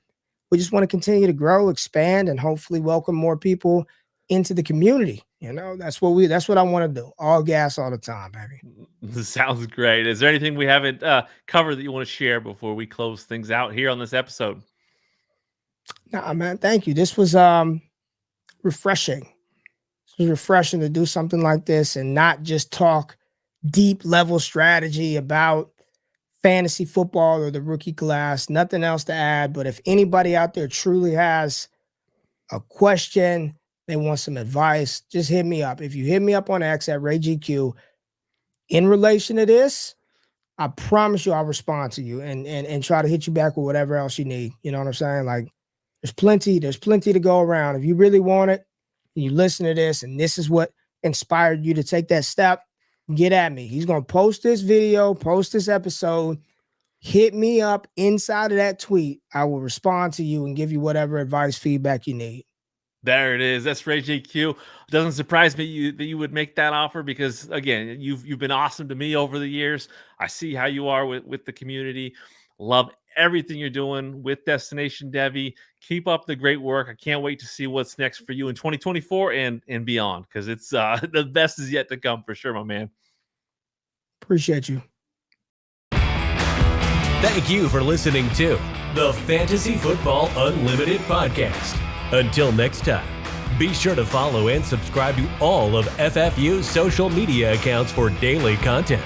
[SPEAKER 3] we just want to continue to grow, expand, and hopefully welcome more people into the community. That's what I want to do. All gas all the time, baby.
[SPEAKER 2] This sounds great. Is there anything we haven't covered that you want to share before we close things out here on this episode?
[SPEAKER 3] Nah, man, thank you. This was refreshing. It was refreshing to do something like this and not just talk deep level strategy about fantasy football or the rookie class. Nothing else to add. But if anybody out there truly has a question, they want some advice, just hit me up. If you hit me up on X at RayGQ in relation to this, I promise you I'll respond to you and try to hit you back with whatever else you need. You know what I'm saying? Like, there's plenty to go around. If you really want it, and you listen to this, and this is what inspired you to take that step, get at me. He's going to post this video, post this episode. Hit me up inside of that tweet. I will respond to you and give you whatever advice, feedback you need.
[SPEAKER 2] There it is. That's Ray JQ. Doesn't surprise me that you would make that offer because, again, you've been awesome to me over the years. I see how you are with the community. Love everything you're doing with Destination Devy. Keep up the great work. I can't wait to see what's next for you in 2024 and beyond, because it's the best is yet to come for sure, my man.
[SPEAKER 3] Appreciate you.
[SPEAKER 1] Thank you for listening to the Fantasy Football Unlimited podcast. Until next time, be sure to follow and subscribe to all of FFU's social media accounts for daily content.